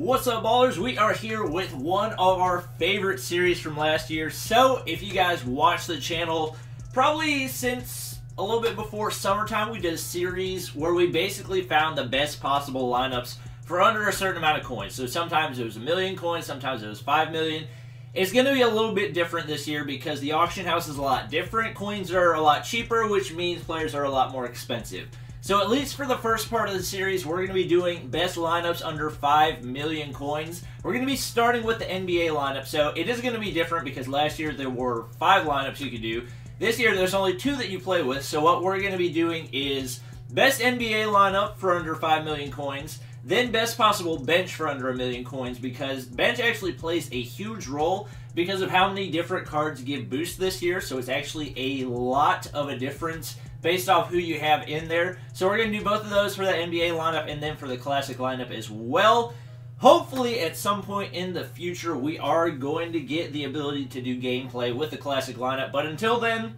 What's up, ballers? We are here with one of our favorite series from last year. So, if you guys watch the channel, probably since a little bit before summertime, we did a series where we basically found the best possible lineups for under a certain amount of coins. So sometimes it was 1 million coins, sometimes it was 5 million. It's going to be a little bit different this year because the auction house is a lot different. Coins are a lot cheaper, which means players are a lot more expensive. So at least for the first part of the series, we're going to be doing best lineups under 5 million coins. We're going to be starting with the NBA lineup. So it is going to be different because last year there were 5 lineups you could do. This year there's only 2 that you play with. So what we're going to be doing is best NBA lineup for under 5 million coins. Then best possible bench for under 1 million coins, because bench actually plays a huge role because of how many different cards give boosts this year. So it's actually a lot of a difference based off who you have in there. So we're going to do both of those for the NBA lineup and then for the classic lineup as well. Hopefully at some point in the future we are going to get the ability to do gameplay with the classic lineup. But until then,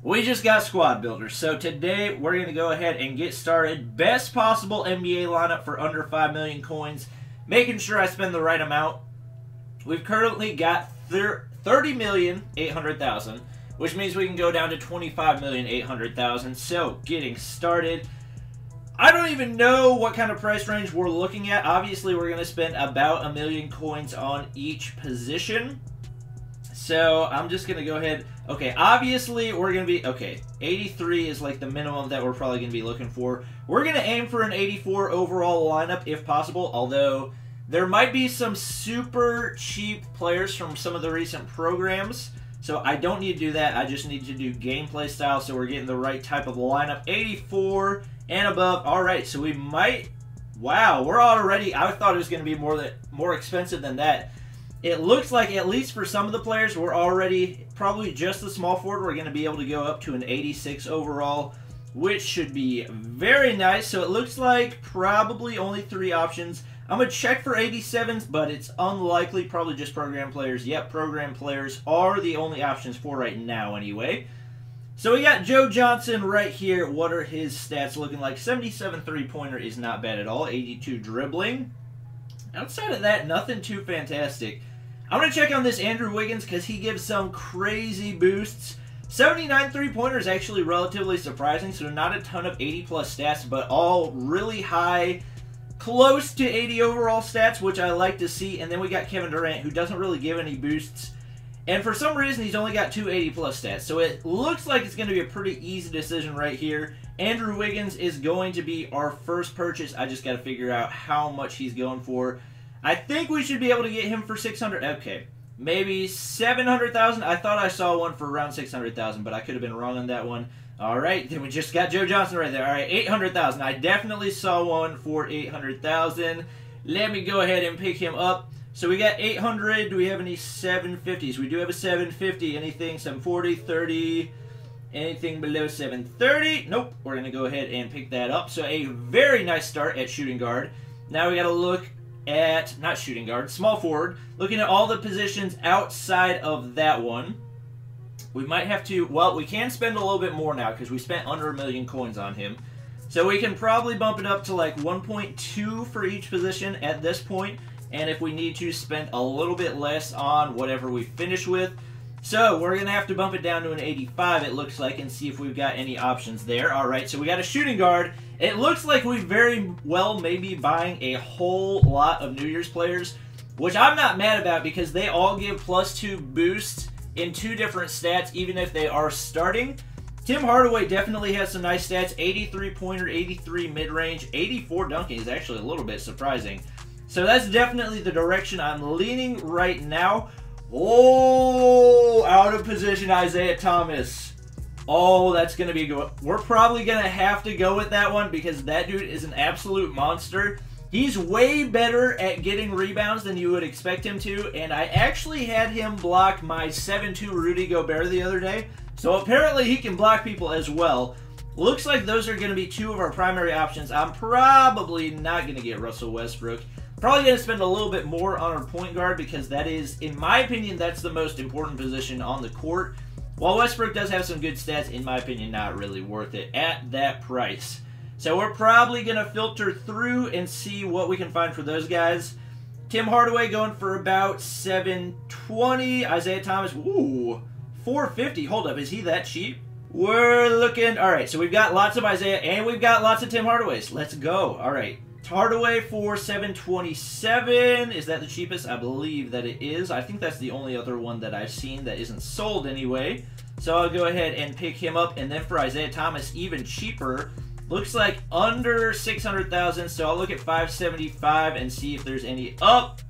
we just got squad builders. So today we're going to go ahead and get started. Best possible NBA lineup for under 5 million coins. Making sure I spend the right amount. We've currently got 30,800,000. Which means we can go down to 25,800,000. So, getting started. I don't even know what kind of price range we're looking at. Obviously, we're going to spend about 1 million coins on each position. So, I'm just going to go ahead. Okay, obviously, we're going to be... Okay, 83 is like the minimum that we're probably going to be looking for. We're going to aim for an 84 overall lineup if possible. Although, there might be some super cheap players from some of the recent programs. So I don't need to do that. I just need to do gameplay style so we're getting the right type of lineup. 84 and above. All right, so we might... Wow, we're already... I thought it was going to be more expensive than that. It looks like, at least for some of the players, we're already... Probably just the small forward, we're going to be able to go up to an 86 overall, which should be very nice. So it looks like probably only 3 options. I'm going to check for 87s, but it's unlikely. Probably just program players. Yep, program players are the only options for right now anyway. So we got Joe Johnson right here. What are his stats looking like? 77 three-pointer is not bad at all. 82 dribbling. Outside of that, nothing too fantastic. I'm going to check on this Andrew Wiggins because he gives some crazy boosts. 79 three-pointer is actually relatively surprising, so not a ton of 80-plus stats, but all really high... Close to 80 overall stats, which I like to see. And then we got Kevin Durant, who doesn't really give any boosts. And for some reason, he's only got 2 80-plus stats. So it looks like it's going to be a pretty easy decision right here. Andrew Wiggins is going to be our first purchase. I just got to figure out how much he's going for. I think we should be able to get him for 600. Okay, maybe 700,000. I thought I saw one for around 600,000, but I could have been wrong on that one. All right, then we just got Joe Johnson right there. All right, 800,000. I definitely saw one for 800,000. Let me go ahead and pick him up. So we got 800. Do we have any 750s? We do have a 750. Anything 740, 30, anything below 730? Nope. We're going to go ahead and pick that up. So a very nice start at shooting guard. Now we got to look at, not shooting guard, small forward. Looking at all the positions outside of that one. We might have to, well, we can spend a little bit more now because we spent under 1 million coins on him. So we can probably bump it up to like 1.2 for each position at this point. And if we need to, spend a little bit less on whatever we finish with. So we're going to have to bump it down to an 85, it looks like, and see if we've got any options there. All right, so we got a shooting guard. It looks like we very well may be buying a whole lot of New Year's players, which I'm not mad about because they all give +2 boosts in 2 different stats, even if they are starting. Tim Hardaway definitely has some nice stats. 83 pointer, 83 mid-range, 84 dunking is actually a little bit surprising. So that's definitely the direction I'm leaning right now. Oh, out of position Isaiah Thomas. Oh, that's going to be good. We're probably going to have to go with that one because that dude is an absolute monster. He's way better at getting rebounds than you would expect him to, and I actually had him block my 7-2 Rudy Gobert the other day, so apparently he can block people as well. Looks like those are going to be 2 of our primary options. I'm probably not going to get Russell Westbrook. Probably going to spend a little bit more on our point guard because that is, in my opinion, that's the most important position on the court. While Westbrook does have some good stats, in my opinion, not really worth it at that price. So we're probably going to filter through and see what we can find for those guys. Tim Hardaway going for about 720. Isaiah Thomas, ooh, 450. Hold up, is he that cheap? We're looking, all right, so we've got lots of Isaiah and we've got lots of Tim Hardaways. Let's go. All right, Hardaway for 727. Is that the cheapest? I believe that it is. I think that's the only other one that I've seen that isn't sold anyway. So I'll go ahead and pick him up. And then for Isaiah Thomas, even cheaper. Looks like under 600,000, so I'll look at 575 and see if there's any up.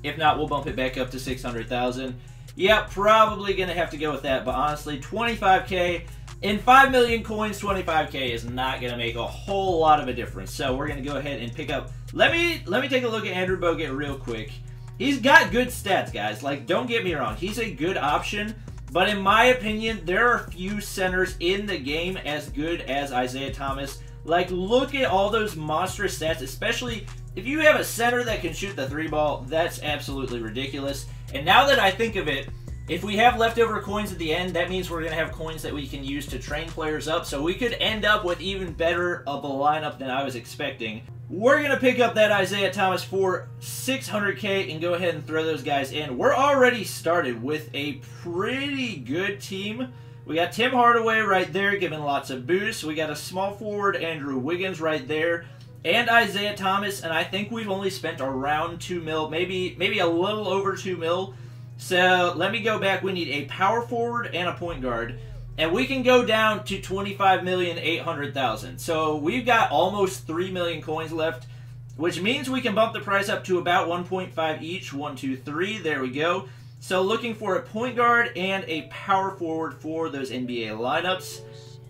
If not, we'll bump it back up to 600,000. Yeah, probably going to have to go with that, but honestly, 25K. In 5 million coins, 25K is not going to make a whole lot of a difference. So we're going to go ahead and pick up. Let me take a look at Andrew Bogut real quick. He's got good stats, guys. Like, don't get me wrong. He's a good option. But in my opinion, there are few centers in the game as good as Isaiah Thomas. Like, look at all those monstrous stats, especially if you have a center that can shoot the 3-ball. That's absolutely ridiculous. And now that I think of it, if we have leftover coins at the end, that means we're going to have coins that we can use to train players up. So we could end up with even better of a lineup than I was expecting. We're going to pick up that Isaiah Thomas for 600K and go ahead and throw those guys in. We're already started with a pretty good team. We got Tim Hardaway right there giving lots of boosts. We got a small forward, Andrew Wiggins, right there. And Isaiah Thomas, and I think we've only spent around 2 mil, maybe a little over 2 mil. So let me go back. We need a power forward and a point guard. And we can go down to 25,800,000. So we've got almost 3 million coins left, which means we can bump the price up to about 1.5 each. 1, 2, 3. There we go. So looking for a point guard and a power forward for those NBA lineups.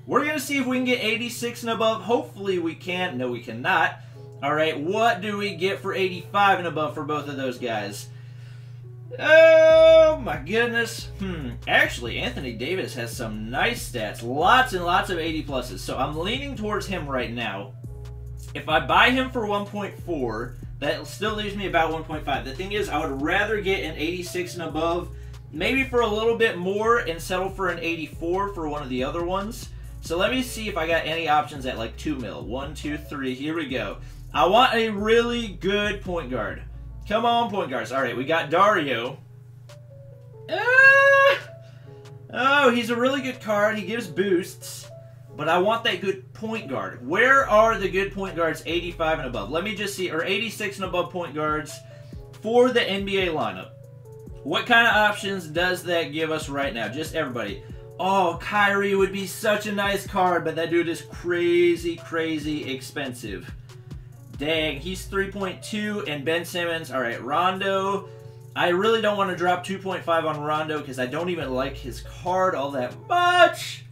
We're going to see if we can get 86 and above. Hopefully we can. No, we cannot. All right, what do we get for 85 and above for both of those guys? Oh, my goodness. Actually, Anthony Davis has some nice stats. Lots and lots of 80 pluses. So I'm leaning towards him right now. If I buy him for 1.4, that still leaves me about 1.5. The thing is, I would rather get an 86 and above, maybe for a little bit more, and settle for an 84 for one of the other ones. So let me see if I got any options at like 2 mil. 1, 2, 3. Here we go. I want a really good point guard. Come on, point guards. All right, we got Dario. Oh, he's a really good card. He gives boosts. But I want that good point guard. Where are the good point guards 85 and above? Let me just see. Or 86 and above point guards for the NBA lineup. What kind of options does that give us right now? Just everybody. Oh, Kyrie would be such a nice card, but that dude is crazy, crazy expensive. Dang, he's 3.2, and Ben Simmons. All right, Rondo. I really don't want to drop 2.5 on Rondo because I don't even like his card all that much.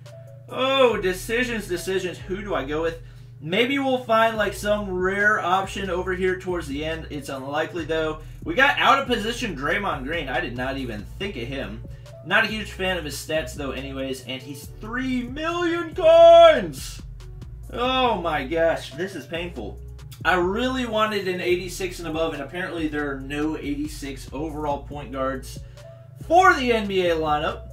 Oh, decisions. Who do I go with? Maybe we'll find like some rare option over here towards the end. It's unlikely, though. We got out of position Draymond Green. I did not even think of him. Not a huge fan of his stats, though, anyways. And he's 3 million coins. Oh, my gosh. This is painful. I really wanted an 86 and above, and apparently there are no 86 overall point guards for the NBA lineup,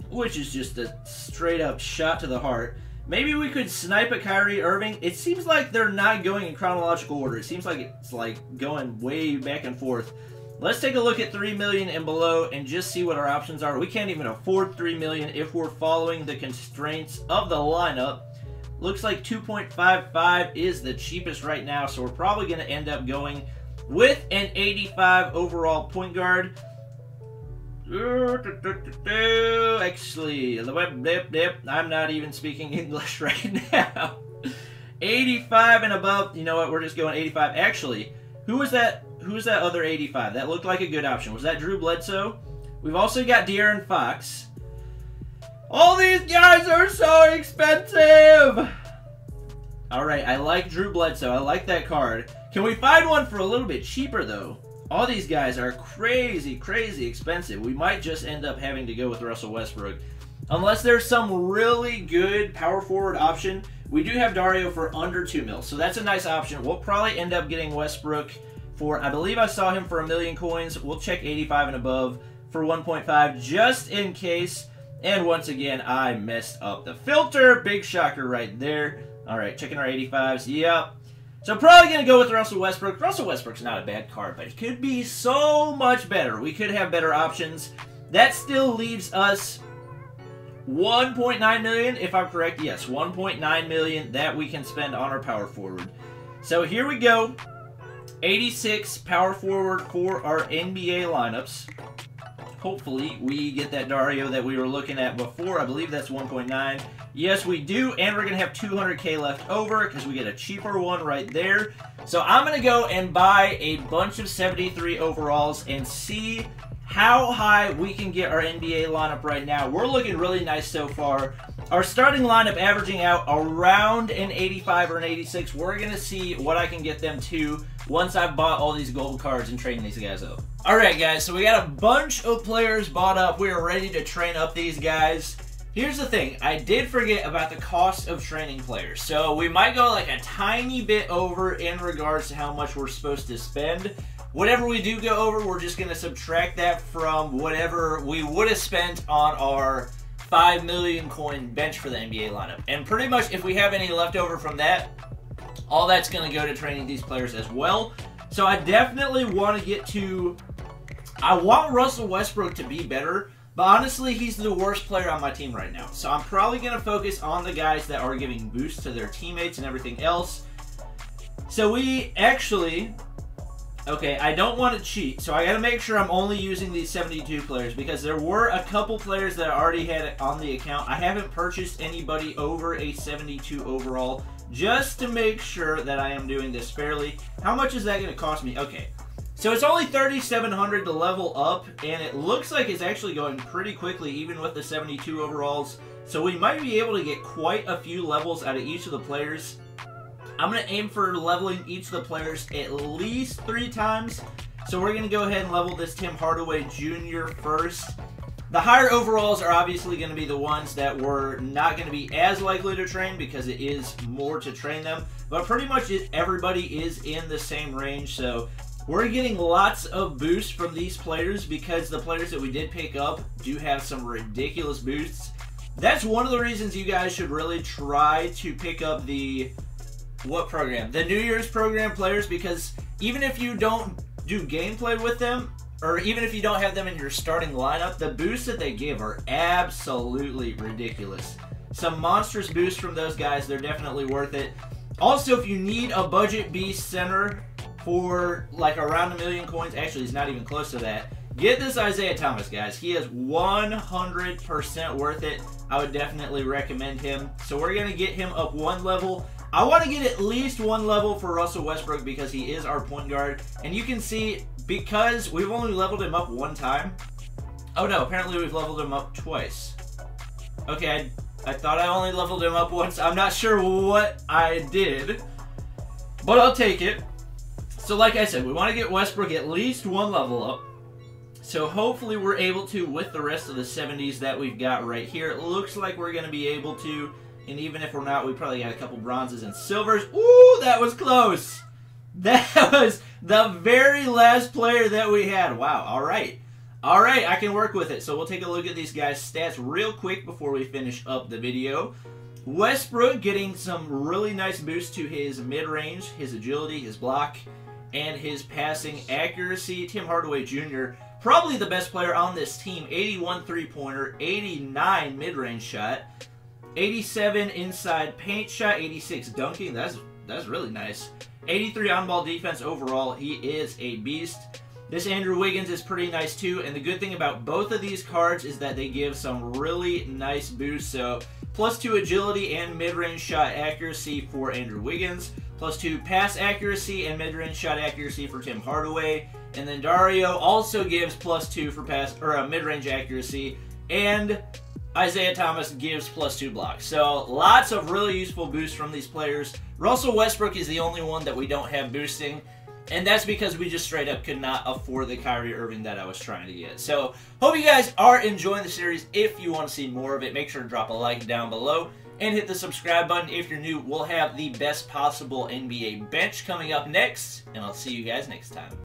which is just a straight-up shot to the heart. Maybe we could snipe at Kyrie Irving. It seems like they're not going in chronological order. It seems like it's like going way back and forth. Let's take a look at 3 million and below and just see what our options are. We can't even afford 3 million if we're following the constraints of the lineup. Looks like 2.55 is the cheapest right now, so we're probably going to end up going with an 85 overall point guard. Actually, I'm not even speaking English right now. 85 and above. You know what? We're just going 85. Actually, who was that? Who's that other 85? That looked like a good option. Was that Drew Bledsoe? We've also got De'Aaron Fox. All these guys are so expensive! Alright, I like Drew Bledsoe. I like that card. Can we find one for a little bit cheaper, though? All these guys are crazy, crazy expensive. We might just end up having to go with Russell Westbrook. Unless there's some really good power forward option. We do have Dario for under 2 mil, so that's a nice option. We'll probably end up getting Westbrook for, I believe I saw him for 1 million coins. We'll check 85 and above for 1.5 just in case. And once again, I messed up the filter. Big shocker right there. All right, checking our 85s. Yep. So I'm probably going to go with Russell Westbrook. Russell Westbrook's not a bad card, but he could be so much better. We could have better options. That still leaves us 1.9 million, if I'm correct. Yes, 1.9 million that we can spend on our power forward. So here we go. 86 power forward for our NBA lineups. Hopefully we get that Dario that we were looking at before. I believe that's 1.9. Yes, we do, and we're going to have 200K left over because we get a cheaper one right there. So I'm going to go and buy a bunch of 73 overalls and see how high we can get our NBA lineup right now. We're looking really nice so far. Our starting lineup averaging out around an 85 or an 86. We're going to see what I can get them to once I've bought all these gold cards and trained these guys up. Alright guys, so we got a bunch of players bought up. We are ready to train up these guys. Here's the thing, I did forget about the cost of training players. So we might go like a tiny bit over in regards to how much we're supposed to spend. Whatever we do go over, we're just going to subtract that from whatever we would have spent on our 5 million coin bench for the NBA lineup. And pretty much if we have any left over from that, all that's going to go to training these players as well. So I definitely want to get to... I want Russell Westbrook to be better, but honestly, he's the worst player on my team right now. So I'm probably going to focus on the guys that are giving boosts to their teammates and everything else. So we actually... Okay, I don't want to cheat, so I got to make sure I'm only using these 72 players because there were a couple players that I already had on the account. I haven't purchased anybody over a 72 overall just to make sure that I am doing this fairly. How much is that going to cost me? Okay, so it's only 3,700 to level up, and it looks like it's actually going pretty quickly even with the 72 overalls. So we might be able to get quite a few levels out of each of the players. I'm going to aim for leveling each of the players at least 3 times. So we're going to go ahead and level this Tim Hardaway Jr. first. The higher overalls are obviously going to be the ones that we're not going to be as likely to train because it is more to train them. But pretty much everybody is in the same range. So we're getting lots of boosts from these players because the players that we did pick up do have some ridiculous boosts. That's one of the reasons you guys should really try to pick up the... What program? The New Year's program players, because even if you don't do gameplay with them, or even if you don't have them in your starting lineup, the boosts that they give are absolutely ridiculous. Some monstrous boosts from those guys, they're definitely worth it. Also, if you need a budget beast center for like around 1 million coins, actually he's not even close to that, get this Isaiah Thomas, guys. He is 100% worth it. I would definitely recommend him. So we're going to get him up 1 level. I want to get at least 1 level for Russell Westbrook because he is our point guard. And you can see, because we've only leveled him up 1 time. Oh no, apparently we've leveled him up twice. Okay, I thought I only leveled him up once. I'm not sure what I did, but I'll take it. So like I said, we want to get Westbrook at least 1 level up. So hopefully we're able to with the rest of the 70s that we've got right here. It looks like we're going to be able to. And even if we're not, we probably got a couple bronzes and silvers. Ooh, that was close. That was the very last player that we had. Wow, all right. All right, I can work with it. So we'll take a look at these guys' stats real quick before we finish up the video. Westbrook getting some really nice boosts to his mid-range, his agility, his block, and his passing accuracy. Tim Hardaway Jr., probably the best player on this team. 81 three-pointer, 89 mid-range shot. 87 inside paint shot, 86 dunking. That's really nice. 83 on-ball defense overall. He is a beast. This Andrew Wiggins is pretty nice too, and the good thing about both of these cards is that they give some really nice boosts. So +2 agility and mid-range shot accuracy for Andrew Wiggins, +2 pass accuracy and mid-range shot accuracy for Tim Hardaway, and then Dario also gives +2 for pass or mid-range accuracy, and Isaiah Thomas gives +2 blocks. So lots of really useful boosts from these players. Russell Westbrook is the only one that we don't have boosting, and that's because we just straight up could not afford the Kyrie Irving that I was trying to get. So hope you guys are enjoying the series. If you want to see more of it, make sure to drop a like down below and hit the subscribe button if you're new. We'll have the best possible NBA bench coming up next, and I'll see you guys next time.